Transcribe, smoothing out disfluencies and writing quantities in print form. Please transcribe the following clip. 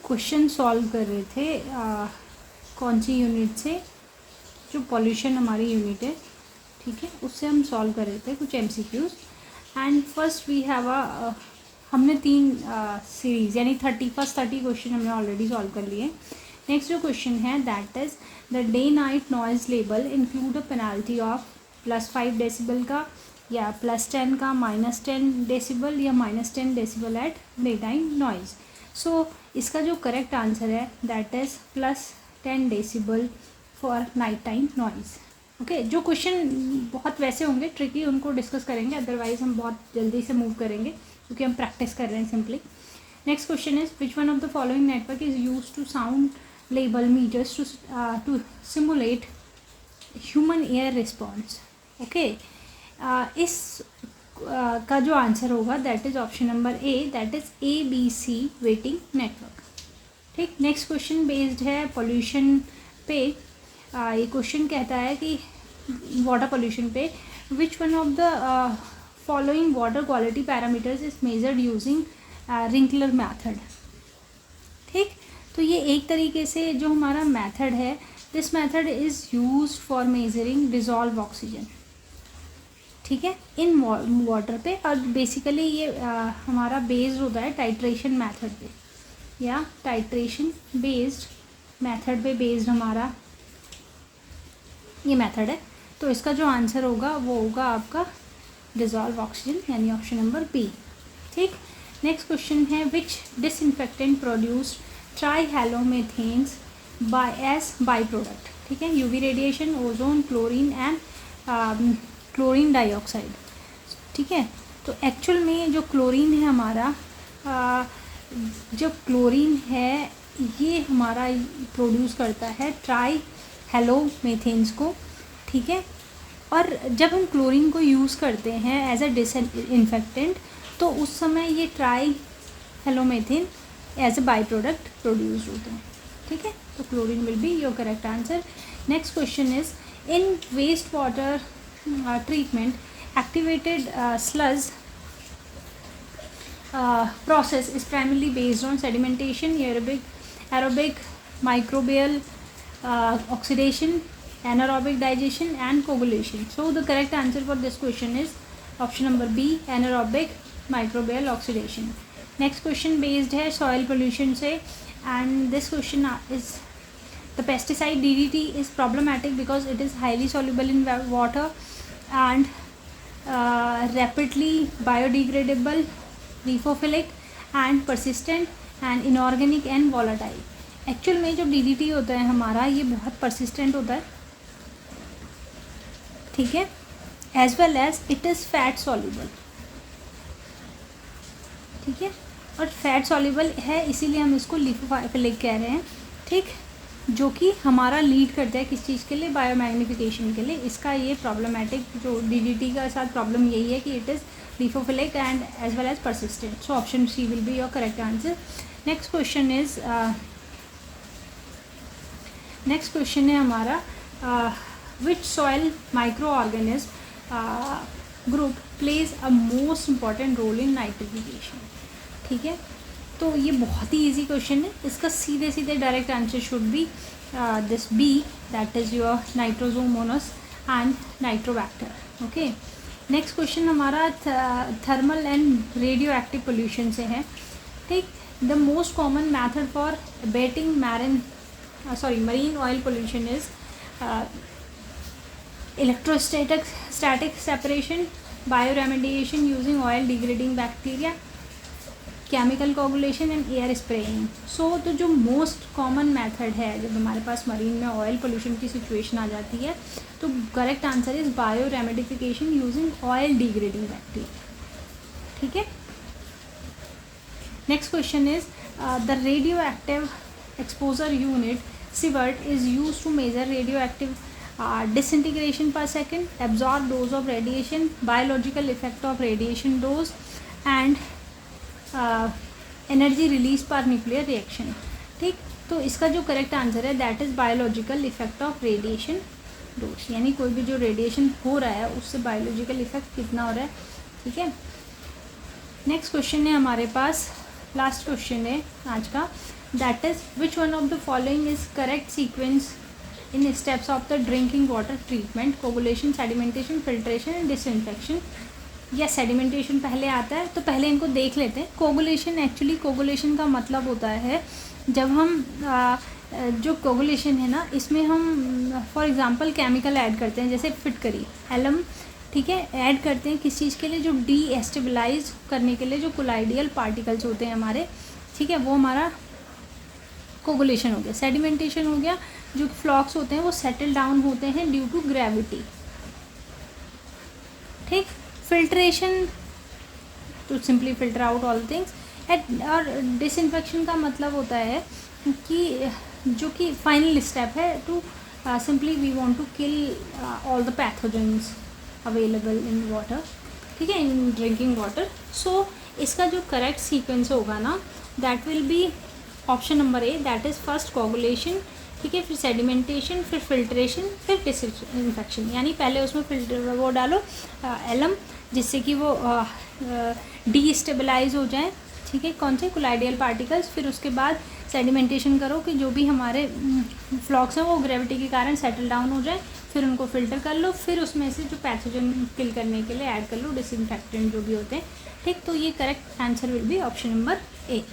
Question solve कर रहे थे कौन सी यूनिट से, जो पॉल्यूशन हमारी यूनिट है, ठीक है, उससे हम सॉल्व कर रहे थे कुछ MCQs। And first we have हमने 3 सीरीज़ यानी 30 क्वेश्चन हमने ऑलरेडी सॉल्व कर लिए। नेक्स्ट जो क्वेश्चन है that is the day night noise लेबल include a penalty of +5 decibel का, या +10 का, -10 डेसिबल, या -10 decibel at day time noise. So इसका जो करेक्ट आंसर है that is +10 decibel for night time noise. Okay, जो क्वेश्चन बहुत वैसे होंगे ट्रिकी उनको डिस्कस करेंगे, अदरवाइज हम बहुत जल्दी से मूव करेंगे क्योंकि हम प्रैक्टिस कर रहे हैं simply. Next question is which one of the following network is use to sound लेबल meters to simulate human ear response. Okay, इस का जो आंसर होगा दैट इज option number A, that is ABC weighting network. ठीक, नेक्स्ट क्वेश्चन बेस्ड है pollution पे। ये क्वेश्चन कहता है कि वाटर पोल्यूशन पे which one of the following water quality parameters is measured using Winkler method. ठीक, तो ये एक तरीके से जो हमारा मैथड है, this method is used for measuring dissolve oxygen, ठीक है, इन वाटर पे। और बेसिकली ये हमारा बेस्ड होता है टाइट्रेशन मैथड पे, या टाइट्रेशन बेस्ड मैथड पे बेस्ड हमारा ये मेथड है। तो इसका जो आंसर होगा वो होगा आपका डिजॉल्व ऑक्सीजन, यानी ऑप्शन नंबर बी। ठीक, नेक्स्ट क्वेश्चन है which disinfectant produced trihalomethanes as by product. ठीक है, UV radiation, ozone, chlorine and chlorine dioxide. ठीक है, तो एक्चुअल में जो क्लोरीन है हमारा, जो क्लोरीन है ये हमारा प्रोड्यूस करता है ट्राईहेलोमेथेन्स को। ठीक है, और जब हम क्लोरीन को यूज़ करते हैं एज अ डिसइंफेक्टेंट तो उस समय ये trihalomethane as a by product produce होते हैं। ठीक है, तो chlorine will be your correct answer. Next question is in waste water treatment activated sludge process is primarily based on sedimentation, aerobic microbial oxidation, anaerobic digestion and coagulation. So the correct answer for this question is option number B, anaerobic microbial oxidation. Next question based है soil pollution से, and this question is the pesticide DDT is problematic because it is highly soluble in water and rapidly biodegradable, lipophilic and persistent and inorganic and volatile. Actual में जो DDT होता है हमारा ये बहुत persistent होता है, ठीक है, as well as it is fat soluble. ठीक है, और फैट सॉल्युबल है इसीलिए हम इसको लिफोफिलिक कह रहे हैं। ठीक, जो कि हमारा लीड करता है किस चीज़ के लिए, बायोमैग्निफिकेशन के लिए। इसका ये प्रॉब्लमेटिक जो DDT का साथ प्रॉब्लम यही है कि it is lipophilic and as well as persistent. So option C will be your correct answer. Next question है हमारा which soil microorganism group plays a most important role in nitrification. ठीक है, तो ये बहुत ही इजी क्वेश्चन है, इसका सीधे direct answer should be this B, that is your nitrosomonas and nitrobacter. Okay, next question हमारा thermal and radioactive pollution से है। ठीक, the most common method for abating marine oil pollution is electrostatic separation, bioremediation using oil degrading bacteria, chemical coagulation and air spraying. So तो जो most common method है जब हमारे पास marine में ऑयल पोल्यूशन की सिचुएशन आ जाती है तो correct answer is bio remedification using oil degrading bacteria. ठीक है, next question is the radioactive exposure unit sievert is use to measure radioactive disintegration per second, absorbed dose of radiation, biological effect of radiation dose and energy release पर nuclear reaction. ठीक, तो इसका जो correct answer है that is biological effect of radiation dose, यानी कोई भी जो रेडिएशन हो रहा है उससे बायोलॉजिकल इफेक्ट कितना हो रहा है। ठीक है, नेक्स्ट क्वेश्चन है हमारे पास, लास्ट क्वेश्चन है आज का, that is which one of the following is correct sequence in steps of the drinking water treatment, coagulation, sedimentation, filtration and disinfection. या सेडिमेंटेशन पहले आता है, तो पहले इनको देख लेते हैं। कोगुलेशन, एक्चुअली कोगुलेशन का मतलब होता है जब हम जो कोगुलेशन है ना, इसमें हम फॉर एग्जांपल केमिकल ऐड करते हैं, जैसे फिटकरी, एलम, ठीक है, ऐड करते हैं किस चीज़ के लिए, जो डीएस्टेबलाइज करने के लिए जो कोलाइडियल पार्टिकल्स होते हैं हमारे, ठीक है, वो हमारा कोगुलेशन हो गया। सेडिमेंटेशन हो गया, जो फ्लॉक्स होते हैं वो सेटल डाउन होते हैं ड्यू टू ग्रेविटी, ठीक। Filtration, to simply filter out all things. और डिसइंफेक्शन का मतलब होता है कि जो कि फाइनल स्टेप है, to simply we want to kill all the pathogens available in water, ठीक है, इन ड्रिंकिंग वाटर। सो इसका जो करेक्ट सीक्वेंस होगा ना, that will be option number A, that is first coagulation, ठीक है, फिर सेडिमेंटेशन, फिर फिल्ट्रेशन, फिर डिसइंफेक्शन। यानी पहले उसमें फिल्टर वो डालो एलम, जिससे कि वो डीस्टेबलाइज हो जाए, ठीक है, कौन से कोलाइडियल पार्टिकल्स। फिर उसके बाद सेडिमेंटेशन करो कि जो भी हमारे फ्लॉक्स हैं वो ग्रेविटी के कारण सेटल डाउन हो जाए, फिर उनको फिल्टर कर लो, फिर उसमें से जो पैथोजन किल करने के लिए ऐड कर लो डिसइंफेक्टेंट जो भी होते हैं, ठीक। तो ये correct answer will be option number A.